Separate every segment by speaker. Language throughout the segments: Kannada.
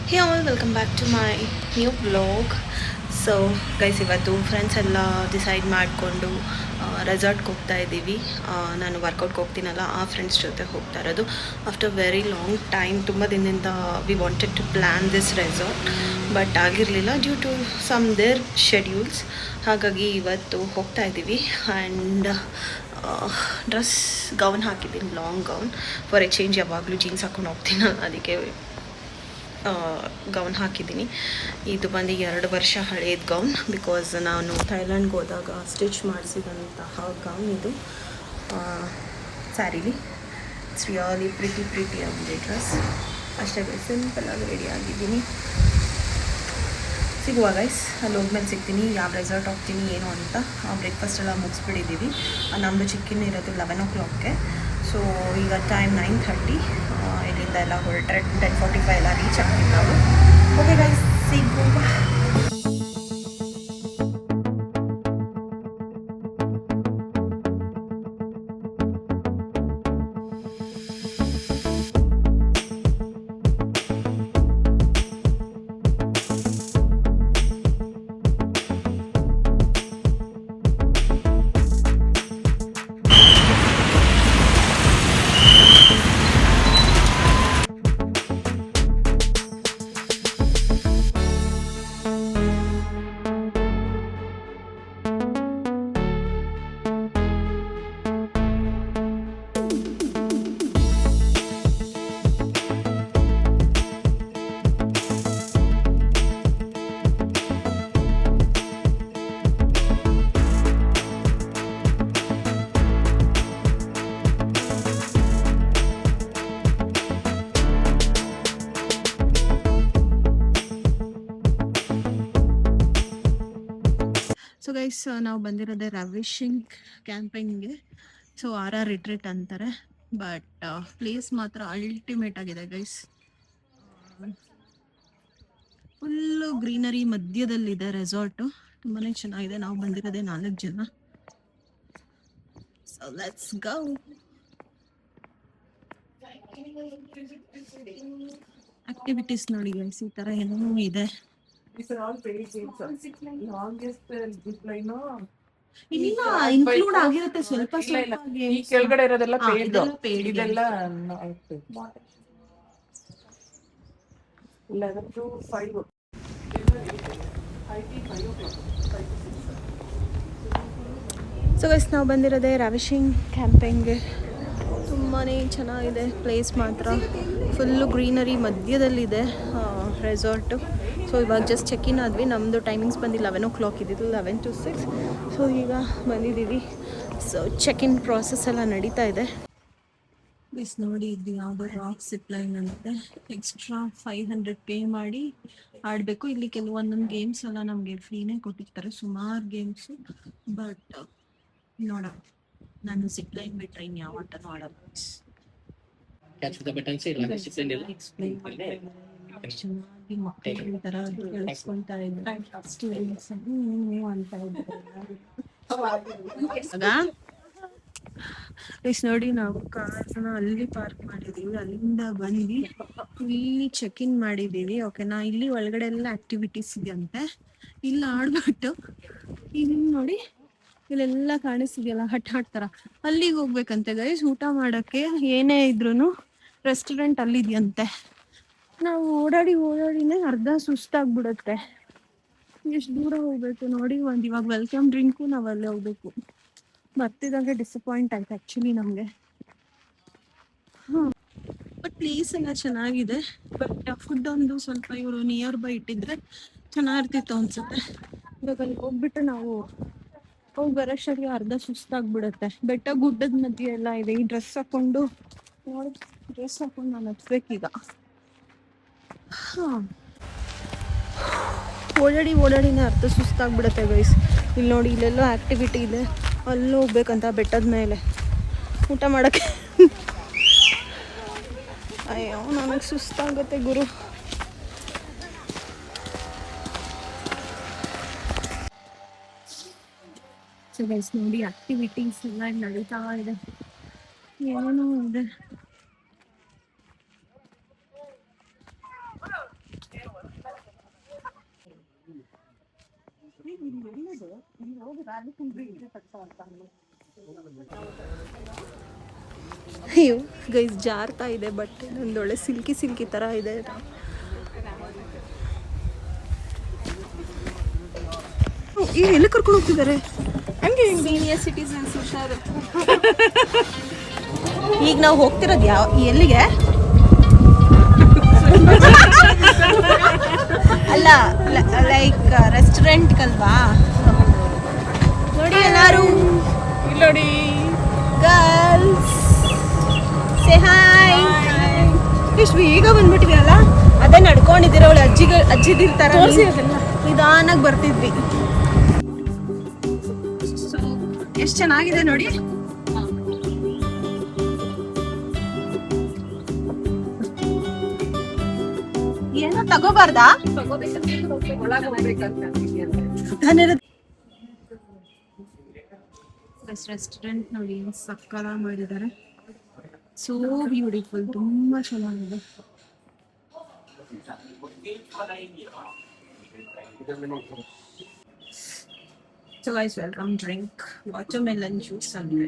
Speaker 1: Hey all, welcome back to my new vlog. So guys ಇವತ್ತು ಫ್ರೆಂಡ್ಸ್ ಎಲ್ಲ ಡಿಸೈಡ್ ಮಾಡಿಕೊಂಡು ರೆಸಾರ್ಟ್ಗೆ ಹೋಗ್ತಾ ಇದ್ದೀವಿ. ನಾನು ವರ್ಕೌಟ್ಗೆ ಹೋಗ್ತೀನಲ್ಲ ಆ ಫ್ರೆಂಡ್ಸ್ ಜೊತೆ ಹೋಗ್ತಾ ಇರೋದು. ಆಫ್ಟರ್ ವೆರಿ ಲಾಂಗ್ ಟೈಮ್ ತುಂಬ ದಿನದಿಂದ we wanted to plan this resort, but ಆಗಿರಲಿಲ್ಲ due to some their schedules. ಹಾಗಾಗಿ ಇವತ್ತು ಹೋಗ್ತಾ ಇದ್ದೀವಿ. ಆ್ಯಂಡ್ ಡ್ರೆಸ್ ಗೌನ್ ಹಾಕಿದ್ದೀನಿ, ಲಾಂಗ್ ಗೌನ್. ಫಾರ್ ಎಕ್ಸ್ಚೇಂಜ್ ಯಾವಾಗಲೂ ಜೀನ್ಸ್ ಹಾಕ್ಕೊಂಡು ಹೋಗ್ತೀನಲ್ಲ, ಅದಕ್ಕೆ ಗೌನ್ ಹಾಕಿದ್ದೀನಿ. ಇದು ಬಂದು 2 ವರ್ಷ ಹಳೇದು ಗೌನ್, ಬಿಕಾಸ್ ನಾನು ಥೈಲ್ಯಾಂಡ್ಗೆ ಹೋದಾಗ ಸ್ಟಿಚ್ ಮಾಡಿಸಿದಂತಹ ಗೌನ್ ಇದು. ಸ್ಯಾರಿಲಿ ಇಟ್ಸ್ ರಿಯಲಿ ಪ್ರಿಟಿ ಆಗಿದೆ ಡ್ರೆಸ್. ಅಷ್ಟೇ ಸಿಂಪಲ್ಲಾಗಿ ರೆಡಿ ಆಗಿದ್ದೀನಿ. ಸಿಗುವ ಗೈಸ್, ಅಲ್ಲಿ ಹೋದ್ಮೇಲೆ ಸಿಗ್ತೀನಿ, ಯಾವ ರೆಸಾರ್ಟ್ ಹೋಗ್ತೀನಿ ಏನು ಅಂತ. ಬ್ರೇಕ್ಫಾಸ್ಟ್ ಎಲ್ಲ ಮುಗಿಸ್ಬಿಟ್ಟಿದ್ದೀವಿ. ನಮ್ಮದು ಚೆಕ್-ಇನ್ ಇರೋದು 11 o'clockಗೆ. ಸೊ ಈಗ ಟೈಮ್ 9:30. ಇಲ್ಲಿಂದ ಎಲ್ಲ ಹೊರಟ್ರೆ 10:45 ಎಲ್ಲ ರೀಚ್ ಆಗ್ತೀವಿ ನಾವು. ಓಕೆ ಗೈಸ್, ಸಿಗುವ. ಸೊ ಗೈಸ್, ನಾವು ಬಂದಿರೋದೇ ರವಿಶಿಂಗ್ ಕ್ಯಾಂಪಿಂಗ್ಗೆ. ಸೊ RR ರಿಟ್ರೀಟ್ ಅಂತಾರೆ, ಬಟ್ ಪ್ಲೇಸ್ ಮಾತ್ರ ಅಲ್ಟಿಮೇಟ್ ಆಗಿದೆ ಗೈಸ್. ಫುಲ್ಲು ಗ್ರೀನರಿ ಮಧ್ಯದಲ್ಲಿದೆ ರೆಸಾರ್ಟು. ತುಂಬಾ ಚೆನ್ನಾಗಿದೆ. ನಾವು ಬಂದಿರೋದೇ 4 ಜನ. So let's go. ಆಕ್ಟಿವಿಟೀಸ್ ನೋಡಿ ಗೈಸ್, ಈ ಥರ ಏನೋ ಇದೆ. ಇಲ್ಲ, ಇನ್ಕ್ಲೂಡ್ ಆಗಿರುತ್ತೆ ಸ್ವಲ್ಪ ಸ್ವಲ್ಪ.
Speaker 2: ಈ ಕೆಳಗಡೆ ಇರೋದೆಲ್ಲ ಪೇಯ್ಡ್,
Speaker 1: ಪೇಯ್ಡ್
Speaker 2: ಇದೆಲ್ಲ 11 to 5.
Speaker 1: ಸೊ ಗೈಸ್, ನಾವು ಬಂದಿರೋದೇ ರವಿಶಿಂಗ್ ಕ್ಯಾಂಪಿಂಗ್ಗೆ. ತುಂಬಾ ಚೆನ್ನಾಗಿದೆ ಪ್ಲೇಸ್ ಮಾತ್ರ. ಫುಲ್ಲು ಗ್ರೀನರಿ ಮಧ್ಯದಲ್ಲಿದೆ ರೆಸಾರ್ಟು. ಸೊ ಇವಾಗ ಜಸ್ಟ್ ಚೆಕ್-ಇನ್ ಆದ್ವಿ. ನಮ್ಮದು ಟೈಮಿಂಗ್ಸ್ ಬಂದು 11 o'clock ಇದ್ದಿದ್ದು, 11 to 6. ಸೊ ಈಗ ಬಂದಿದ್ದೀವಿ. ಸೊ ಚೆಕ್-ಇನ್ ಪ್ರಾಸೆಸ್ ಎಲ್ಲ ನಡೀತಾ ಇದೆ. ಪ್ಲೀಸ್ ನೋಡಿ, ಇದು ಯಾವುದೋ ರಾಕ್ ಸಿಪ್ಲೈನ್ ಅಂತೆ. ಎಕ್ಸ್ಟ್ರಾ 500 ಪೇ ಮಾಡಿ ಆಡಬೇಕು. ಇಲ್ಲಿ ಕೆಲವೊಂದೊಂದು ಗೇಮ್ಸ್ ಎಲ್ಲ ನಮಗೆ ಫ್ರೀನೇ ಕೊಟ್ಟಿರ್ತಾರೆ, ಸುಮಾರು ಗೇಮ್ಸು. ಬಟ್ ನೋಡ, ನಾನು ಸಿಪ್ಲೈನ್ ಬಿಟ್ರೆ ಇನ್ನು ಯಾವ ಆಟನೂ ಆಡಲ್ಲ. ಚೆನ್ನಾಗಿ ಮಕ್ಕಳು ಈ ಥರ ಕೇಳಿಸ್ಕೊಳ್ತಾ ಇದ್ದಾರೆ ಸ್ಟೂಡೆಂಟ್ಸ್ ಅಂತ ಇದ್ದಾರೆ. ನೋಡಿ, ನಾವು ಕಾರ್ನ ಅಲ್ಲಿ ಪಾರ್ಕ್ ಮಾಡಿದೀವಿ. ಅಲ್ಲಿಂದ ಬಂದು ಇಲ್ಲಿ ಚೆಕ್-ಇನ್ ಮಾಡಿದೀವಿ. ಓಕೆನಾ, ಇಲ್ಲಿ ಒಳಗಡೆ ಎಲ್ಲ ಆಕ್ಟಿವಿಟೀಸ್ ಇದೆಯಂತೆ. ಇಲ್ಲಿ ಆಡ್ಬಿಟ್ಟು ಇಲ್ಲಿ ನೋಡಿ, ಇಲ್ಲೆಲ್ಲ ಕಾಣಿಸ್ತಿದೆಯಲ್ಲ ಹಟ್ ತರ, ಅಲ್ಲಿಗೆ ಹೋಗ್ಬೇಕಂತೆ ಗೈಸ್ ಊಟ ಮಾಡಕ್ಕೆ. ಏನೇ ಇದ್ರು ರೆಸ್ಟೋರೆಂಟ್ ಅಲ್ಲಿದೆಯಂತೆ. ನಾವು ಓಡಾಡಿನೇ ಅರ್ಧ ಸುಸ್ತಾಗ್ಬಿಡುತ್ತೆ. ಎಷ್ಟು ದೂರ ಹೋಗ್ಬೇಕು ನೋಡಿ. ಇವಾಗ ವೆಲ್ಕಮ್ ಡ್ರಿಂಕು ನಾವು ಅಲ್ಲೇ ಹೋಗ್ಬೇಕು. ಬರ್ತಿದಂಗೆ ಡಿಸಪಾಯಿಂಟ್ ಆಯ್ತು ಆ್ಯಕ್ಚುಲಿ ನಮಗೆ. ಬಟ್ ಪ್ಲೇಸ್ ಎಲ್ಲ ಚೆನ್ನಾಗಿದೆ. ಬಟ್ ಫುಡ್ ಒಂದು ಸ್ವಲ್ಪ ಇವರು ನಿಯರ್ ಬೈ ಇಟ್ಟಿದ್ರೆ ಚೆನ್ನಾಗಿರ್ತಿತ್ತು ಅನ್ಸುತ್ತೆ. ಇವಾಗ ಅಲ್ಲಿ ಹೋಗ್ಬಿಟ್ಟು ನಾವು ಹೋಗಿ ಬರೋಷ್ಟೊತ್ತಿಗೆ ಅರ್ಧ ಸುಸ್ತಾಗ್ಬಿಡುತ್ತೆ. ಬೆಟ್ಟ ಗುಡ್ಡದ ಮಧ್ಯೆ ಎಲ್ಲ ಇದೆ. ಈ ಡ್ರೆಸ್ ಹಾಕೊಂಡು ನೋಡಿ, ಡ್ರೆಸ್ ಹಾಕೊಂಡು ನಾನು ಹತ್ಬೇಕೀಗ. ಓಡಾಡಿನೇ ಅರ್ಧ ಸುಸ್ತಾಗ್ಬಿಡುತ್ತೆ ಗೈಸ್. ಇಲ್ಲಿ ನೋಡಿ, ಇಲ್ಲೆಲ್ಲೋ ಆ್ಯಕ್ಟಿವಿಟಿ ಇದೆ, ಅಲ್ಲಿ ಹೋಗ್ಬೇಕಂತ ಬೆಟ್ಟದ ಮೇಲೆ ಊಟ ಮಾಡೋಕ್ಕೆ. ಅಯ್ಯೋ, ನನಗೆ ಸುಸ್ತಾಗುತ್ತೆ ಗುರು. ಸೊ ಗೈಸ್ ನೋಡಿ, ಆಕ್ಟಿವಿಟೀಸ್ ಎಲ್ಲ ನಡೀತಾ ಇದೆ. ಏನೋ ಇದೆ. ಅಯ್ಯೋ ಗೈಸ್ ಜಾರ್ತಾ ಇದೆ ಬಟ್ಟೆ ನಂದೊಳ್ಳೆ ಸಿಲ್ಕಿ ಸಿಲ್ಕಿ ಥರ ಇದೆ. ಈಗ ಎಲ್ಲಿ ಕರ್ಕೊಂಡು ಹೋಗ್ತಿದ್ದಾರೆ? ಹಂಗೆ ಸೀನಿಯರ್ ಸಿಟಿಸನ್ಸ್ ಹುಷಾರು. ಈಗ ನಾವು ಹೋಗ್ತಿರೋದು ಎಲ್ಲಿಗೆ? ಅಲ್ಲ ಲೈಕ್ ರೆಸ್ಟೋರೆಂಟ್ಗಲ್ವಾ? ನೋಡಿ ಎಲ್ಲಾರು
Speaker 2: ನೋಡಿ
Speaker 1: ಗರ್ಲ್ಸ್ ಸೇ ಹಾಯ್. ಇಷ್ಟು ಈಗ ಬಂದ್ಬಿಟ್ಟಿದ್ಯಲ್ಲ, ಅದೇ ನಡ್ಕೊಂಡಿದ್ದೀರ ಅವಳು ಅಜ್ಜಿದಿರ್ತಾರ ನಿಧಾನಾಗಿ ಬರ್ತಿದ್ವಿ. ಎಷ್ಟು ಚೆನ್ನಾಗಿದೆ ನೋಡಿ. ಏನೋ ತಗೋಬಾರ್ದಾ? ರೆಸ್ಟೋರೆಂಟ್ ನೋಡಿ ಸಕ್ಕಲ ಮಾಡಿದ್ದಾರೆ. ಸೋ ಬ್ಯೂಟಿಫುಲ್, ತುಂಬಾ ಚೆನ್ನಾಗಿದೆ. So guys, welcome. Drink watermelon juice ಅಂದ್ರೆ.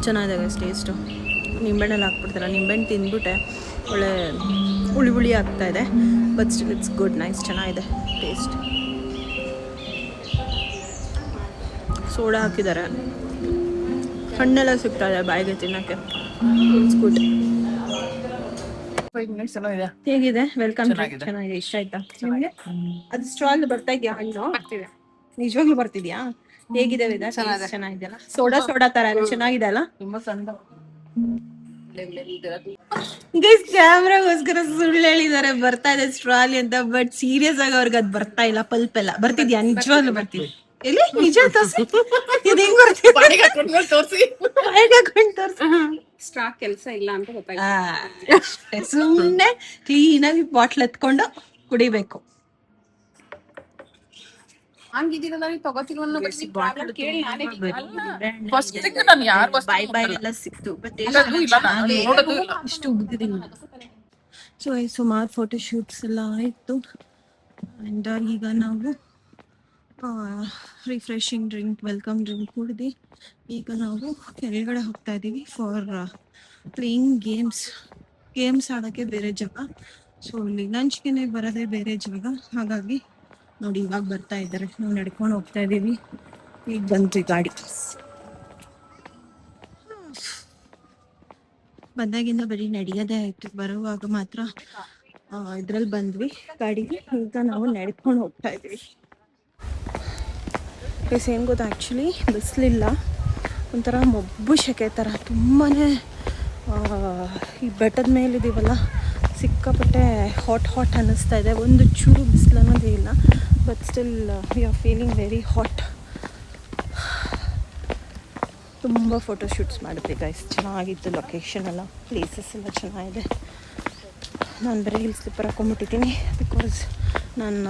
Speaker 1: ಚೆನ್ನಾಗಿದೆ ಗೈಸ್ ಟೇಸ್ಟು. ನಿಂಬೆಹಣ್ಣೆಲ್ಲ ಹಾಕ್ಬಿಡ್ತಾರೆ. ನಿಂಬೆಹಣ್ಣು ತಿಂದ್ಬಿಟ್ಟೆ ಒಳ್ಳೆ ಹುಳಿ ಹುಳಿ ಆಗ್ತಾ ಇದೆ. But still it's good, nice, ಚೆನ್ನಾಗಿದೆ ಟೇಸ್ಟ್. ಸೋಡಾ ಹಾಕಿದ್ದಾರೆ. ಹಣ್ಣೆಲ್ಲ ಸಿಗ್ತಾ ಇದೆ ಬಾಯಿಗೆ ತಿನ್ನೋಕ್ಕೆ. It's good. ಹೇಗಿದೆ? ವೆಲ್ಕಮ್. ಚೆನ್ನಾಗಿದೆ. ಇಷ್ಟ ಆಯ್ತಾ ನಿಮಗೆ? ಅದು ಸ್ಟಾಲ್ ಬರ್ತಾ ಇದೆಯಾ ಹಣ್ಣು? ನಿಜವಾಗ್ಲೂ ಬರ್ತಿದ್ಯಾ? ಹೇಗಿದೆ? ಚೆನ್ನಾಗಿದೆಯಲ್ಲ? ಸೋಡಾ ತರ ಚೆನ್ನಾಗಿದೆ ಅಲ್ಲ?
Speaker 2: ತುಂಬಾ ಸಣ್ಣ
Speaker 1: ಗೈಸ್ ಕ್ಯಾಮ್ರಾಗೋಸ್ಕರ ಸುಳ್ಳು ಹೇಳಿದ್ದಾರೆ ಬರ್ತಾ ಇದೆ ಸ್ಟ್ರಾಲಿ ಅಂತ. ಬಟ್ ಸೀರಿಯಸ್ ಆಗಿ ಅವ್ರಿಗೆ ಅದು ಬರ್ತಾ ಇಲ್ಲ. ಪಲ್ಪ್ ಎಲ್ಲ ಬರ್ತಿದ್ಯಾ? ನಿಜವಾಗ್ಲೂ ಬರ್ತಿದೆ. ಎಲ್ಲಿ ನಿಜ ತೋರಿಸಿ. ಇದು ಹೆಂಗ್ ಬರ್ತಿದೆ?
Speaker 2: ತೋರಿಸಿ.
Speaker 3: ಸ್ಟ್ರಾ ಕೆಲಸ ಇಲ್ಲ ಅಂತ ಗೊತ್ತಾಯ್ತು.
Speaker 1: ಸುಮ್ಮನೆ ಕ್ಲೀನಾಗಿ ಬಾಟ್ಲ್ ಎತ್ಕೊಂಡು ಕುಡಿಬೇಕು.
Speaker 3: ಹಂಗಿದ್ದೀರಲ್ಲ ನೀವು ತಗೋತಿಲ್ವಲ್ಲ.
Speaker 1: ಬಾಯ್ ಎಲ್ಲ ಸಿಕ್ತು. ಇಷ್ಟು ಉಗ್ದಿದ್ದೀನಿ. ಸೊ ಸುಮಾರು ಫೋಟೋ ಶೂಟ್ಸ್ ಎಲ್ಲ ಆಯಿತು. ಆ್ಯಂಡ್ ಈಗ ನಾವು ರಿಫ್ರೆಶಿಂಗ್ ಡ್ರಿಂಕ್, ವೆಲ್ಕಮ್ ಡ್ರಿಂಕ್ ಕುಡಿದು ಈಗ ನಾವು ಕೆಳಗಡೆ ಹೋಗ್ತಾ ಇದ್ದೀವಿ ಫಾರ್ ಪ್ಲೇಯಿಂಗ್ ಗೇಮ್ಸ್ ಆಡೋಕ್ಕೆ ಬೇರೆ ಜಾಗ. ಸೊ ಇಲ್ಲಿ ಲಂಚ್ಗೆ ಬರೋದೇ ಬೇರೆ ಜಾಗ. ಹಾಗಾಗಿ ನೋಡಿ ಇವಾಗ ಬರ್ತಾ ಇದ್ದಾರೆ. ನಾವು ನಡ್ಕೊಂಡು ಹೋಗ್ತಾ ಇದ್ದೀವಿ. ಈಗ ಬಂದ್ರಿ ಗಾಡಿ. ಬಂದಾಗಿಂದ ಬರೀ ನಡೆಯೋದೇ ಆಯಿತು. ಬರುವಾಗ ಮಾತ್ರ ಇದ್ರಲ್ಲಿ ಬಂದ್ವಿ ಗಾಡಿಗೆ. ಈಗ ನಾವು ನಡ್ಕೊಂಡು ಹೋಗ್ತಾ ಇದ್ದೀವಿ. ಏನು ಗೊತ್ತಾ, ಆ್ಯಕ್ಚುಲಿ ಬಿಸಿಲಿಲ್ಲ, ಒಂಥರ ಮೊಬ್ಬು ಸೆಕೆ ಥರ. ತುಂಬಾ ಈ ಬೆಟ್ಟದ ಮೇಲಿದ್ದೀವಲ್ಲ, ಸಿಕ್ಕಾಪಟ್ಟೆ ಹಾಟ್ ಅನ್ನಿಸ್ತಾ ಇದೆ. ಒಂದು ಚೂರು ಬಿಸಿಲು ಅನ್ನೋದೇ ಇಲ್ಲ. But still we are feeling very hot. ತುಂಬ ಫೋಟೋ ಶೂಟ್ಸ್ ಮಾಡಿದ್ವಿ ಗೈಸ್. ಚೆನ್ನಾಗಿತ್ತು ಲೊಕೇಶನ್ ಎಲ್ಲ, ಪ್ಲೇಸಸ್ ಎಲ್ಲ ಚೆನ್ನಾಗಿದೆ. ನಾನು ಬರೀ ಹಿಲ್ ಸ್ಲಿಪ್ಪರ್ ಹಾಕೊಂಡ್ಬಿಟ್ಟಿದ್ದೀನಿ ಬಿಕಾಸ್ ನನ್ನ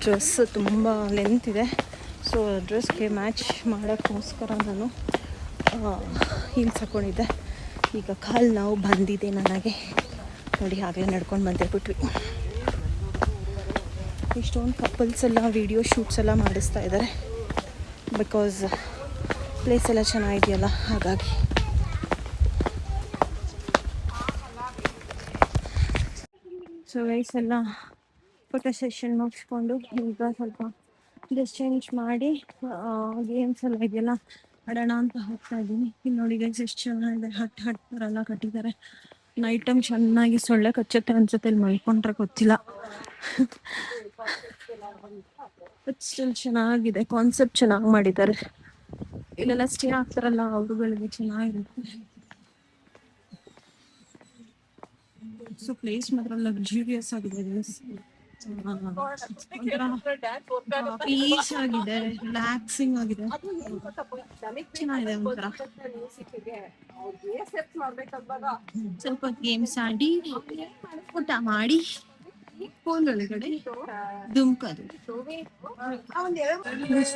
Speaker 1: ಡ್ರೆಸ್ ತುಂಬ ಲೆಂತ್ ಇದೆ. ಸೊ ಡ್ರೆಸ್ಗೆ ಮ್ಯಾಚ್ ಮಾಡೋಕ್ಕೋಸ್ಕರ ನಾನು ಹೀಲ್ಸ್ ಹಾಕ್ಕೊಂಡಿದ್ದೆ. ಈಗ ಕಾಲು ನಾವು ಬಂದಿದೆ ನನಗೆ. ನೋಡಿ ಆಗಲೇ ನಡ್ಕೊಂಡು ಬಂದಿರ್ಬಿಟ್ವಿ. ಇಷ್ಟೊಂದು ಕಪಲ್ಸ್ ಎಲ್ಲ ವೀಡಿಯೋ ಶೂಟ್ಸ್ ಎಲ್ಲ ಮಾಡಿಸ್ತಾ ಇದ್ದಾರೆ ಬಿಕಾಸ್ ಪ್ಲೇಸ್ ಎಲ್ಲ ಚೆನ್ನಾಗಿದೆಯಲ್ಲ, ಹಾಗಾಗಿ. ಸೊ ವೈಸ್ ಎಲ್ಲ ಫೋಟೋ ಸೆಷನ್ ಮುಗಿಸ್ಕೊಂಡು ಈಗ ಸ್ವಲ್ಪ ಡ್ರೆಸ್ ಚೇಂಜ್ ಮಾಡಿ ಗೇಮ್ಸ್ ಎಲ್ಲ ಇದೆಯಲ್ಲ ಆಡೋಣ ಅಂತ ಹೋಗ್ತಾ ಇದ್ದೀನಿ. ಇಲ್ಲಿ ನೋಡಿ ಗೈಸ್ ಎಷ್ಟು ಚೆನ್ನಾಗಿದೆ. ಹಟ್ ಥರ ಎಲ್ಲ ಕಟ್ಟಿದ್ದಾರೆ. ನೈಟ್ ಟೈಮ್ ಚೆನ್ನಾಗಿ ಸೊಳ್ಳೆ ಕಚ್ಚುತ್ತೆ ಅನ್ಸುತ್ತೆ. ಇಲ್ಲಿ ಮಲ್ಕೊಂಡ್ರೆ ಗೊತ್ತಿಲ್ಲ. ಬಟ್ ಸ್ಟಿಲ್ ಚೆನ್ನಾಗಿದೆ. ಕಾನ್ಸೆಪ್ಟ್ ಚೆನ್ನಾಗಿ ಮಾಡಿದ್ದಾರೆ. ಇಲ್ಲೆಲ್ಲ ಸ್ಟೇ ಆಗ್ತಾರಲ್ಲ ಅವ್ರುಗಳಿಗೆ ಚೆನ್ನಾಗಿರುತ್ತೆ. ಸೊ ಪ್ಲೇಸ್ ಮಾತ್ರ ಲಕ್ಸುರಿಯಸ್ ಆಗಿದೆ. ಪೀಸ್ ಆಗಿದೆ, ರಿಲ್ಯಾಕ್ಸಿಂಗ್ ಆಗಿದೆ, ಚೆನ್ನಾಗಿದೆ ಒಂಥರ. ಸ್ವಲ್ಪ ಗೇಮ್ಸ್ ಆಡಿ ಊಟ ಮಾಡಿ ಫೋನ್ ಒಳಗಡೆ ಧುಮ್ಕದು.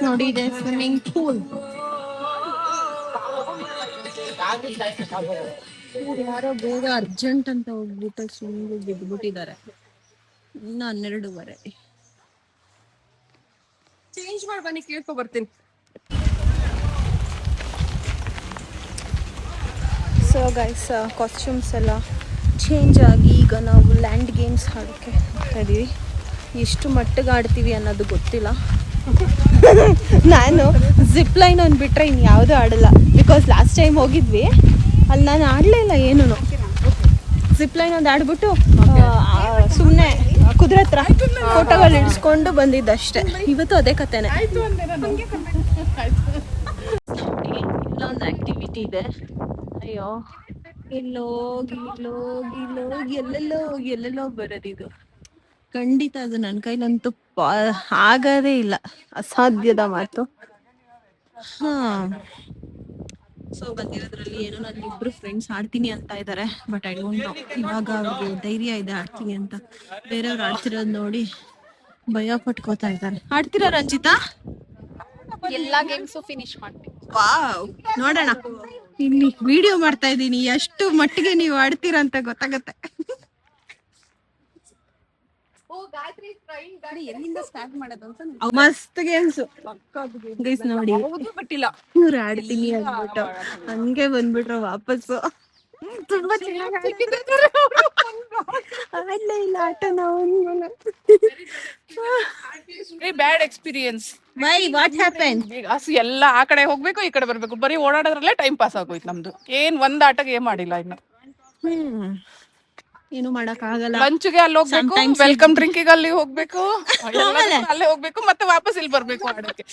Speaker 1: ನೋಡಿ ಇದೆ ಸ್ವಿಮ್ಮಿಂಗ್ ಪೂಲ್. ಯಾರೋ ಬೇಗ ಅರ್ಜೆಂಟ್ ಅಂತ ಹೋಗ್ಬಿಟ್ಟು ಸ್ವಿಮ್ಮಿಂಗ್ ಬಿದ್ಬಿಟ್ಟಿದ್ದಾರೆ. ಇನ್ನು 12:30.
Speaker 3: ಚೇಂಜ್ ಮಾಡಿ ಬನ್ನಿ, ಕೇಳ್ಕೊ ಬರ್ತೀನಿ.
Speaker 1: ಸೊ ಗೈಸ್, ಕಾಸ್ಟ್ಯೂಮ್ಸ್ ಎಲ್ಲ ಚೇಂಜ್ ಆಗಿ ಈಗ ನಾವು ಲ್ಯಾಂಡ್ ಗೇಮ್ಸ್ ಆಡೋಕ್ಕೆ ಹೋಗ್ತಾ ಇದ್ದೀವಿ. ಎಷ್ಟು ಮಟ್ಟಿಗೆ ಆಡ್ತೀವಿ ಅನ್ನೋದು ಗೊತ್ತಿಲ್ಲ. ನಾನು ಜಿಪ್ ಲೈನ್ ಅಂದ್ಬಿಟ್ರೆ ಇನ್ನು ಯಾವುದೂ ಆಡಲ್ಲ. ಬಿಕಾಸ್ ಲಾಸ್ಟ್ ಟೈಮ್ ಹೋಗಿದ್ವಿ, ಅಲ್ಲಿ ನಾನು ಆಡಲೇ ಇಲ್ಲ ಏನೂ. ಜಿಪ್ ಲೈನ್ ಒಂದು ಆಡ್ಬಿಟ್ಟು ಸುಮ್ಮನೆ ಕುದುರೆ ಹತ್ರ ಫೋಟೋಗಳು ಇಡಿಸ್ಕೊಂಡು ಬಂದಿದ್ದಷ್ಟೇ. ಇವತ್ತು ಅದೇ ಕತೆನೆ. ಇಲ್ಲೊಂದು ಆಕ್ಟಿವಿಟಿ ಇದೆ. ಅಯ್ಯೋ, ಎಲ್ಲೆಲ್ಲೋ ಬರೋದಿದು. ಖಂಡಿತ ಅದು ನನ್ನ ಕೈಲಂತೂ ಆಗದೇ ಇಲ್ಲ, ಅಸಾಧ್ಯದ ಮಾತು. ಸೊ ಬಂದಿರೋದ್ರಲ್ಲಿ ಏನೋ ನನ್ನ ಇಬ್ರು ಫ್ರೆಂಡ್ಸ್ ಆಡ್ತೀನಿ ಅಂತ ಇದ್ದಾರೆ. ಬಟ್ ಐ ಡೋಂಟ್ ನೋ ಇವಾಗ ಅವ್ರಿಗೆ ಧೈರ್ಯ ಇದೆ ಆಡ್ತೀನಿ ಅಂತ. ಬೇರೆಯವ್ರು ಆಡ್ತಿರೋದು ನೋಡಿ ಭಯ ಪಟ್ಕೋತಾ ಇದ್ದಾರೆ. ಆಡ್ತೀರಾ ರಂಜಿತಾ?
Speaker 3: ಎಲ್ಲಾ ಗೇಮ್ಸು ಫಿನಿಶ್ ಮಾಡ್ತೀನಿ.
Speaker 1: ವಾವ್, ನೋಡೋಣ. ಇಲ್ಲಿ ವಿಡಿಯೋ ಮಾಡ್ತಾ ಇದ್ದೀನಿ, ಎಷ್ಟು ಮಟ್ಟಿಗೆ ನೀವು ಆಡ್ತೀರಾ ಅಂತ ಗೊತ್ತಾಗತ್ತೆ.
Speaker 3: ಎಲ್ಲಿಂದ ಸ್ಟಾರ್ಟ್ ಮಾಡೋದು ಅಂತ
Speaker 1: ಮಸ್ತ್ ಗೇಮ್ಸ್ ಗೈಸ್ ನೋಡಿ.
Speaker 3: ಬಿಟ್ಟಿಲ್ಲ
Speaker 1: ಇವ್ರು ಆಡ್ತೀನಿ ಅಂದ್ಬಿಟ್ಟು ಹಂಗೆ ಬಂದ್ಬಿಟ್ರು ವಾಪಸ್ಸು. ತುಂಬಾ ಚೆನ್ನಾಗಿ ಆಡ್ಲೇ ಇಲ್ಲ ಆಟ ನಾವು.
Speaker 2: Bad experience.
Speaker 1: Why, what happen?
Speaker 2: ಎಲ್ಲ ಆ ಕಡೆ ಹೋಗ್ಬೇಕು, ಈ ಕಡೆ ಬರ್ಬೇಕು, ಬರೀ ಓಡಾಡೋದ್ರಲ್ಲೇ ಟೈಮ್ ಪಾಸ್ ಆಗೋಯ್ತು ನಮ್ದು. ಏನ್ ಒಂದ್ ಆಟಕ್ಕೆ ಏನ್ ಮಾಡಿಲ್ಲ ಇನ್ನು.
Speaker 1: ಏನು ಮಾಡಕ್ ಆಗಲ್ಲ.
Speaker 2: ಲಂಚ್ಗೆ ಅಲ್ಲಿ ಹೋಗ್ಬೇಕು, ವೆಲ್ಕಮ್ ಡ್ರಿಂಕಿಗೆ ಅಲ್ಲಿ ಹೋಗ್ಬೇಕು, ಅಲ್ಲೇ ಹೋಗ್ಬೇಕು, ಮತ್ತೆ ವಾಪಸ್ ಇಲ್ಲಿ ಬರ್ಬೇಕು ಆಡೋಕೆ.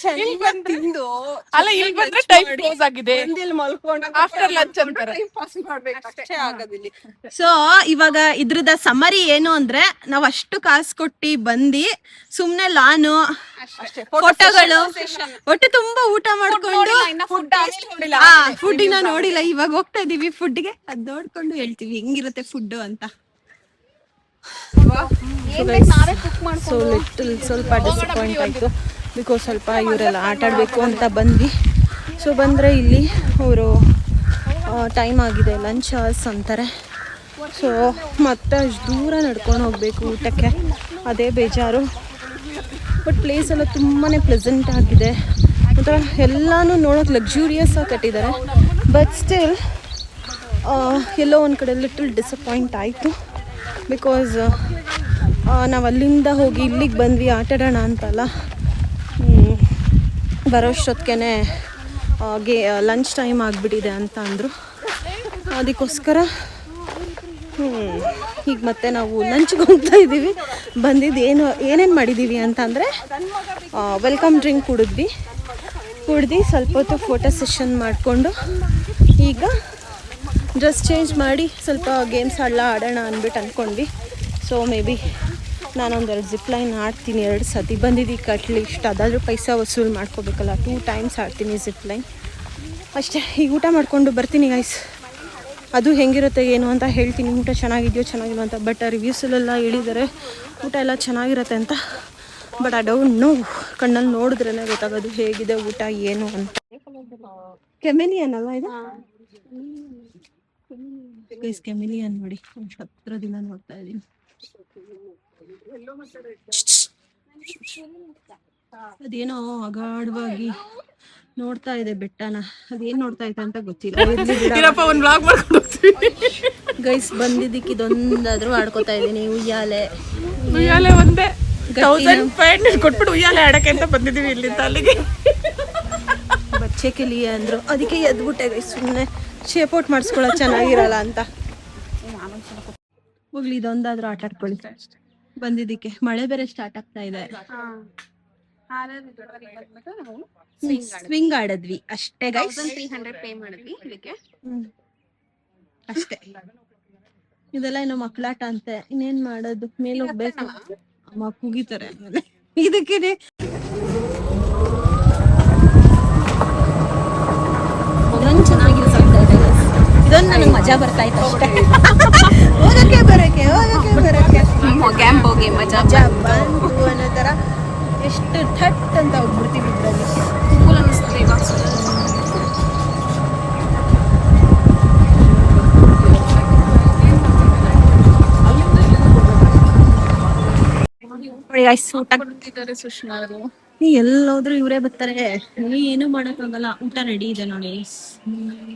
Speaker 2: ಅಲ್ಲ, ಇಲ್ಲಿ ಬಂದ್ರೆ ಟೈಮ್ ಕ್ಲೋಸ್ ಆಗಿದೆ, ಆಫ್ಟರ್ ಲಂಚ್ ಅಂತಾರೆ.
Speaker 1: ಸೊ ಇವಾಗ ಇದ್ರದ ಸಮರಿ ಏನು ಅಂದ್ರೆ, ನಾವ್ ಅಷ್ಟು ಕಾಸು ಕೊಟ್ಟಿ ಬಂದಿ ಸುಮ್ನೆ ಲಾನು ಫೋಟೋಗಳು ಹೊಟ್ಟೆ ತುಂಬಾ ಊಟ ಮಾಡ್ಕೊಂಡು ಫುಡ್ ಇನ್ನ ನೋಡಿಲ್ಲ. ಇವಾಗ ಹೋಗ್ತಾ ಇದೀವಿ ಫುಡ್ಗೆ, ಅದ್ ನೋಡ್ಕೊಂಡು ಹೇಳ್ತೀವಿ ಹೆಂಗಿರುತ್ತೆ ಫುಡ್ ಅಂತ. ಸೊ ಲಿಟಲ್ ಸ್ವಲ್ಪ ಡಿಸಪಾಯಿಂಟ್ ಆಯಿತು. ಬಿಕಾಸ್ ಸ್ವಲ್ಪ ಇವರೆಲ್ಲ ಆಟ ಆಡಬೇಕು ಅಂತ ಬಂದ್ವಿ. ಸೊ ಬಂದರೆ ಇಲ್ಲಿ ಅವರು ಟೈಮ್ ಆಗಿದೆ, ಲಂಚ್ ಅವರ್ಸ್ ಅಂತಾರೆ. ಸೊ ಮತ್ತೆ ಅಷ್ಟು ದೂರ ನಡ್ಕೊಂಡು ಹೋಗಬೇಕು ಊಟಕ್ಕೆ, ಅದೇ ಬೇಜಾರು. ಬಟ್ ಪ್ಲೇಸ್ ಎಲ್ಲ ತುಂಬಾ ಪ್ಲೆಸೆಂಟ್ ಆಗಿದೆ. ಒಂಥರ ಎಲ್ಲನೂ ನೋಡೋಕೆ ಲಕ್ಸುರಿಯಸ್ ಆಗಿ ಕಟ್ಟಿದ್ದಾರೆ. ಬಟ್ ಸ್ಟಿಲ್ ಎಲ್ಲೋ ಒಂದು ಕಡೆ ಲಿಟಲ್ ಡಿಸಪಾಯಿಂಟ್ ಆಯಿತು. ಬಿಕಾಸ್ ನಾವು ಅಲ್ಲಿಂದ ಹೋಗಿ ಇಲ್ಲಿಗೆ ಬಂದ್ವಿ ಆಟಾಡೋಣ ಅಂತಲ್ಲ. ಬರೋಷ್ಟೊತ್ತಿಗೆ ಲಂಚ್ ಟೈಮ್ ಆಗಿಬಿಟ್ಟಿದೆ ಅಂತ ಅಂದರು. ಅದಕ್ಕೋಸ್ಕರ ಈಗ ಮತ್ತೆ ನಾವು ಲಂಚ್ಗೆ ಹೋಗ್ತಾ ಇದ್ದೀವಿ. ಬಂದಿದ್ದು ಏನೇನು ಮಾಡಿದ್ದೀವಿ ಅಂತ ಅಂದರೆ, ವೆಲ್ಕಮ್ ಡ್ರಿಂಕ್ ಕುಡಿದ್ವಿ, ಸ್ವಲ್ಪ ಹೊತ್ತು ಫೋಟೋ ಸೆಷನ್ ಮಾಡಿಕೊಂಡು ಈಗ ಡ್ರೆಸ್ ಚೇಂಜ್ ಮಾಡಿ ಸ್ವಲ್ಪ ಗೇಮ್ಸ್ ಆಡೋಣ ಅಂದ್ಬಿಟ್ಟು ಅಂದ್ಕೊಂಡ್ವಿ. ಸೊ ಮೇ ಬಿ ನಾನೊಂದೆರಡು ಜಿಪ್ ಲೈನ್ ಆಡ್ತೀನಿ. 2 ಸತಿ ಬಂದಿದ್ದಕ್ಕೆ ಅಟ್ಲೀಸ್ಟ್ ಅದಾದರೂ ಪೈಸಾ ವಸೂಲು ಮಾಡ್ಕೋಬೇಕಲ್ಲ. 2 ಟೈಮ್ಸ್ ಆಡ್ತೀನಿ ಜಿಪ್ ಲೈನ್ ಅಷ್ಟೇ. ಈಗ ಊಟ ಮಾಡಿಕೊಂಡು ಬರ್ತೀನಿ ಗೈಸ್. ಅದು ಹೆಂಗಿರುತ್ತೆ ಏನು ಅಂತ ಹೇಳ್ತೀನಿ. ಊಟ ಚೆನ್ನಾಗಿದೆಯೋ ಚೆನ್ನಾಗಿಲ್ಲ ಅಂತ. ಬಟ್ ರಿವ್ಯೂಸಲ್ಲೆಲ್ಲ ಹೇಳಿದ್ದಾರೆ ಊಟ ಎಲ್ಲ ಚೆನ್ನಾಗಿರುತ್ತೆ ಅಂತ. ಬಟ್ ಐ ಡೋಂಟ್ ನೋ, ಕಣ್ಣಲ್ಲಿ ನೋಡಿದ್ರೇ ಗೊತ್ತಾಗೋದು ಹೇಗಿದೆ ಊಟ ಏನು ಅಂತ. ಕೆಮೆಲಿಯನ್ ಅಲ್ಲ ಇದು ಗೈಸ್? ಕೆಮೆಲಿಯನ್ ನೋಡಿ, ಹತ್ರದಿಂದ ನೋಡ್ತಾ ಇದ್ದೀನಿ. ಅದೇನೋ ಅಗಾಢವಾಗಿ ನೋಡ್ತಾ ಇದೆ ಬೆಟ್ಟನ. ಅದೇನ್ ನೋಡ್ತಾ ಇದೆ ಅಂತ ಗೊತ್ತಿಲ್ಲ. ಗೈಸ್ ಬಂದಿದ್ದಕ್ಕೆ ಇದೊಂದಾದ್ರೂ ಆಡ್ಕೋತಾ ಇದೀನಿ. ಉಯ್ಯಾಲೆ
Speaker 2: ಒಂದೇ 1500 ಕೊಟ್ಬಿಟ್ಟು ಉಯ್ಯಾಲೆ ಆಡಕ್ಕೆ ಅಂತ ಬಂದಿದೀವಿ ಇಲ್ಲಿಂದ ಅಲ್ಲಿಗೆ.
Speaker 1: ಬಚ್ಚೆ ಕೆಲಿಯ ಅಂದ್ರು, ಅದಕ್ಕೆ ಎದ್ಬಿಟ್ಟೆ ಗೈಸ್. ಸುಮ್ಮನೆ ಶೇಪೌಟ್ ಮಾಡಿಸ್ಕೊಳ್ಳೋದು ಚೆನ್ನಾಗಿರಲ್ಲ ಅಂತ. ಹೋಗ್ಲಿ, ಇದೊಂದಾದ್ರೂ ಆಟ ಆಡ್ಕೊಳ್ಳಿ. ಬಂದಿದ್ದಕ್ಕೆ ಮಳೆ ಬೇರೆ ಸ್ಟಾರ್ಟ್ ಆಗ್ತಾ ಇದೆ. ಸ್ವಿಂಗ್ ಆಡದ್ವಿ ಅಷ್ಟೇ ಗೈಸ್.
Speaker 3: 300 ಪೇ ಮಾಡಿದ್ವಿ ಇದಕ್ಕೆ
Speaker 1: ಅಷ್ಟೇ. ಇದೆಲ್ಲ ಏನೋ ಮಕ್ಕಳಾಟ ಅಂತೆ. ಇನ್ನೇನ್ ಮಾಡೋದು, ಮೇಲೆ ಹೋಗ್ಬೇಕು. ಅಮ್ಮ ಕೂಗಿತಾರೆ ಆಮೇಲೆ. ಇದಕ್ಕೆ ಚೆನ್ನಾಗಿರೋ ಸಾಕ್ತಾ ಇದೆ. ನನಗೆ ಮಜಾ ಬರ್ತಾ ಇತ್ತು ಅಷ್ಟೇ. ಹೋಗಕ್ಕೆ ಬರೋಕ್ಕೆ
Speaker 3: ಕ್ಯಾಂಪ್ ಹೋಗಿ ಮಜಾ
Speaker 1: ಮಜಾ ಬಂತು ಅನ್ನೋ ಥರ ಎಷ್ಟು ಥಟ್ ಅಂತ ಹೋಗ್ಬಿಡ್ತೀವಿ ಇದರಲ್ಲಿ.
Speaker 3: ಕೂಲ್ ಅನ್ನಿಸ್ತದೆ ಇವಾಗ. ಸುಷ್ಮಾ ಅವರು
Speaker 1: ಎಲ್ಲೋದ್ರು ಇವರೇ ಬರ್ತಾರೆ. ಏನು ಮಾಡೋಕ್ಕಾಗಲ್ಲ. ಊಟ ರೆಡಿ ಇದೆ ನೋಡಿ,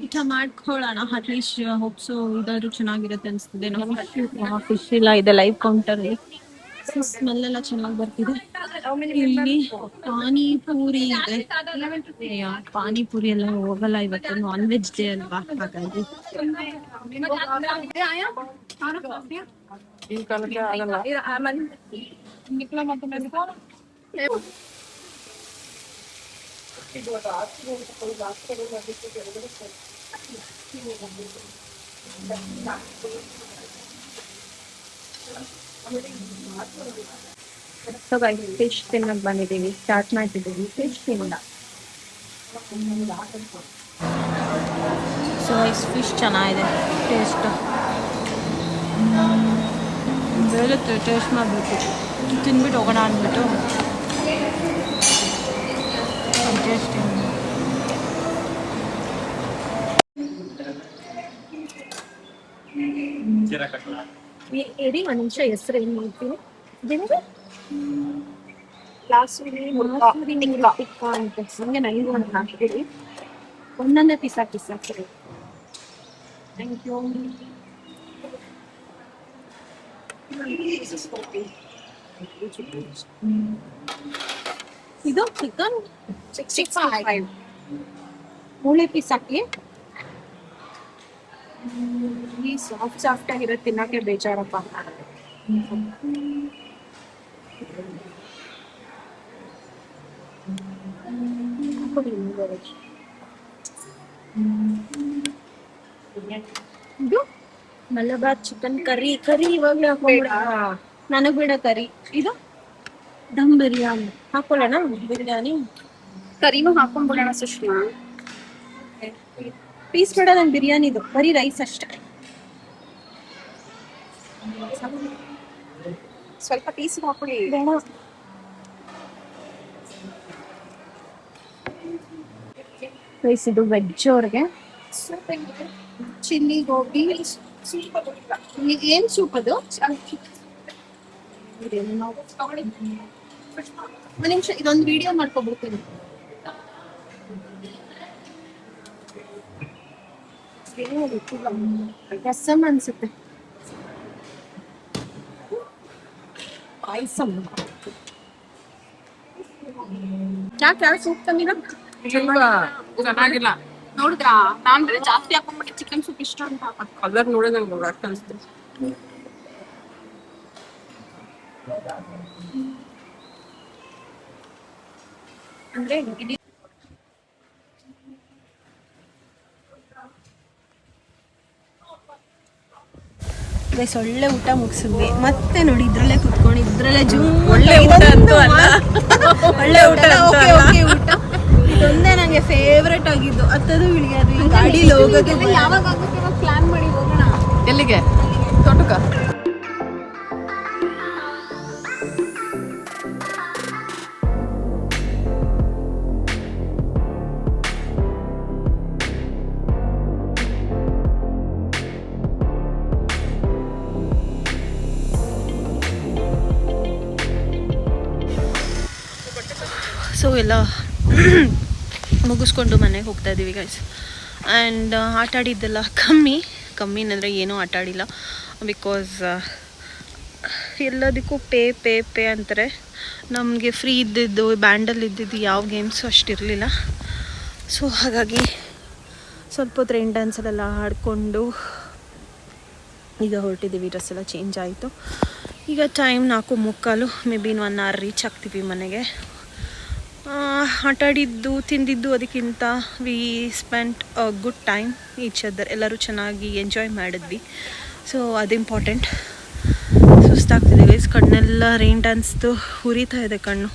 Speaker 1: ಊಟ ಮಾಡ್ಕೊಳ್ಳೋಣ. ಅಟ್ಲೀಸ್ಟ್ ಹೋಪ್ಸು ಇದಾದ್ರು ಚೆನ್ನಾಗಿರುತ್ತೆ ಅನ್ಸ್ತಿದೆ. ಫಿಶ್ ಇಲ್ಲ ಇದೆ ಲೈವ್ ಕೌಂಟರ್. ಸ್ಮೆಲ್ ಎಲ್ಲ ಚೆನ್ನಾಗಿ ಬರ್ತಿದೆ. ಇಲ್ಲಿ ಪಾನಿಪೂರಿ ಇದೆ. ಪಾನಿಪೂರಿ ಎಲ್ಲ ಹೋಗಲ್ಲ, ಇವತ್ತು ನಾನ್ ವೆಜ್ ಡೇ ಅಲ್ವಾ, ಹಾಗಾಗಿ
Speaker 2: ಈ ಕಾಲಕ್ಕೆ ಆಗಲ್ಲ.
Speaker 1: ಫಿಶ್ ತಿನ್ನಕ್ ಬಂದಿದ್ದೀವಿ, ಸ್ಟಾರ್ಟ್ ಮಾಡ್ತಿದ್ದೀವಿ ಫಿಶ್ ತಿನ್ನ. ಸೊ ಫಿಶ್ ಚೆನ್ನಾಗಿದೆ, ಟೇಸ್ಟ್ ಬೇಳುತ್ತೆ, ಟೇಸ್ಟ್ ಮಾಡಬೇಕು. ತಿನ್ಬಿಟ್ಟು ಹೋಗೋಣ ಅಂದ್ಬಿಟ್ಟು ಟೇಸ್ಟ್ ಎಡಿ ಒಂದು ನಿಮಿಷ. ಹೆಸರು ಏನು ಮಾಡ್ತೀನಿ ಟಿಕ್ಕ ಅಂತ ಹಂಗೆ ನನಗೂ ಒಂದು ಹಾಕ್ತೀವಿ. ಒಂದೊಂದೇ ಪೀಸ್ ಹಾಕ್ತೀವಿ. Thank you. ಇದು ಚಿಕನ್ 65 ಮೂಳೆ ಪೀಸ್ ಹಾಕಿ. ಈ ಸಾಫ್ಟ್ ಆಗಿರೋ ತಿನ್ನಕ್ಕೆ ಬೇಜಾರಪ್ಪ. ಇದು ಮಲಬಾರ್ ಚಿಕನ್ ಕರಿ ಇವಾಗಲೇ ಹಾಕೊಂಡ್ಬಿಡ. ನನಗ್ ಬಿಡ ಕರಿ. ಇದು ದಮ್ ಬಿರಿಯಾನಿ ಹಾಕೊಳ್ಳೋಣ. ಬಿರಿಯಾನಿ
Speaker 3: ಕರಿನೂ ಹಾಕೊಂಡ್ಬಿಡೋಣ ಸುಷ್ಮಾ.
Speaker 1: ಪೀಸ್ ಬೇಡ ನಂಗೆ ಬಿರಿಯಾನಿದು, ಬರೀ ರೈಸ್ ಅಷ್ಟೇ.
Speaker 3: ಸ್ವಲ್ಪ ಪೀಸ್ ಹಾಕೊಳ್ಳಿ.
Speaker 1: ಬೇಡ. ರೈಸ್ ಇದು ವೆಜ್ ಅವ್ರಿಗೆ.
Speaker 3: ಚಿಲ್ಲಿ ಗೋಬಿ ಏನ್ ಸೂಪ್ ಅದು? ಒಂದ್ ನಿಮಿಷ ಇದೊಂದು ವಿಡಿಯೋ ಮಾಡ್ಕೊಬಿಡ್ತೀನಿ.
Speaker 1: ರಸಮ್ ಅನ್ಸುತ್ತೆ. ಪಾಯಸಂ ಯಾಕೆ ಸೂಪ್ ತಂದಿರೋ?
Speaker 2: ಚೆನ್ನಾಗಿಲ್ಲ.
Speaker 3: ನೋಡಿದ್ರಾ, ನಾನ್ ಬೇರೆ ಜಾಸ್ತಿ ಹಾಕೊಂಡ್ಬಿಟ್ಟು ಚಿಕನ್ ಸೂಪ್ ಇಷ್ಟ ಅಂತ.
Speaker 2: ಕಲರ್ ನೋಡಿದ್ರೆ ನಂಗೆ ಅಷ್ಟು ಅನ್ಸುತ್ತೆ.
Speaker 3: ಅಂದ್ರೆ ಇಡೀ
Speaker 1: ಒಳ್ಳೆ ಊಟ ಮುಗಿಸಿದ್ವಿ. ಮತ್ತೆ ನೋಡಿ ಇದ್ರಲ್ಲೇ ಕುತ್ಕೊಂಡು ಇದ್ರಲ್ಲೇ
Speaker 2: ಒಳ್ಳೆ ಊಟ ಅಂತೂ ಅಲ್ಲ.
Speaker 1: ಒಳ್ಳೆ ಊಟ ಊಟ ಇದೊಂದೇ ನಂಗೆ ಫೇವ್ರೆಟ್ ಆಗಿದ್ದು. ಹತ್ತದು ಇಳಿಯೋದು, ಈ ಗಾಡಿಲಿ ಹೋಗೋದು.
Speaker 3: ಯಾವಾಗ ಆಗುತ್ತೆ ಪ್ಲಾನ್ ಮಾಡಿ ಹೋಗೋಣ.
Speaker 2: ಎಲ್ಲಿಗೆ? ತೋಟಕ್ಕ.
Speaker 1: ಸೊ ಎಲ್ಲ ಮುಗಿಸ್ಕೊಂಡು ಮನೆಗೆ ಹೋಗ್ತಾ ಇದ್ದೀವಿ ಗೈಸ್. ಆ್ಯಂಡ್ ಆಟ ಆಡಿದ್ದೆಲ್ಲ ಕಮ್ಮಿ ಅಂದರೆ ಏನೂ ಆಟ ಆಡಿಲ್ಲ. ಬಿಕಾಸ್ ಎಲ್ಲದಕ್ಕೂ ಪೇ ಅಂತಾರೆ. ನಮಗೆ ಫ್ರೀ ಇದ್ದಿದ್ದು ಬ್ಯಾಂಡಲ್ಲಿ ಇದ್ದಿದ್ದು ಯಾವ ಗೇಮ್ಸು ಅಷ್ಟಿರಲಿಲ್ಲ. ಸೊ ಹಾಗಾಗಿ ಸ್ವಲ್ಪ ಹೊತ್ತು ರೈನ್ ಡ್ಯಾನ್ಸಲ್ಲೆಲ್ಲ ಆಡಿಕೊಂಡು ಈಗ ಹೊರಟಿದ್ದೀವಿ. ಡ್ರೆಸ್ ಎಲ್ಲ ಚೇಂಜ್ ಆಯಿತು. ಈಗ ಟೈಮ್ 4:45. ಮೇ ಬಿ ಇನ್ನು 1 hour ರೀಚ್ ಆಗ್ತೀವಿ ಮನೆಗೆ. ಆಟ ಆಡಿದ್ದು ತಿಂದಿದ್ದು ಅದಕ್ಕಿಂತ we spent a good time each other. ಎಲ್ಲರೂ ಚೆನ್ನಾಗಿ ಎಂಜಾಯ್ ಮಾಡಿದ್ವಿ. ಸೊ ಅದು ಇಂಪಾರ್ಟೆಂಟ್. ಸುಸ್ತಾಗ್ತಿದೆ ಗೈಸ್, ಕಣ್ಣೆಲ್ಲ ರೈನ್ ಡ್ಯಾನ್ಸ್ದು ಹುರಿತಾ ಇದೆ ಕಣ್ಣು.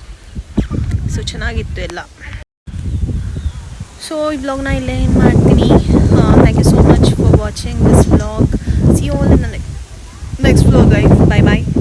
Speaker 1: ಸೊ ಚೆನ್ನಾಗಿತ್ತು ಎಲ್ಲ. ಸೊ ಈ ಬ್ಲಾಗ್ನ ಇಲ್ಲೇ ಏನು ಮಾಡ್ತೀನಿ. Thank you so much for watching this vlog. See you all in the next vlog, guys. Bye bye.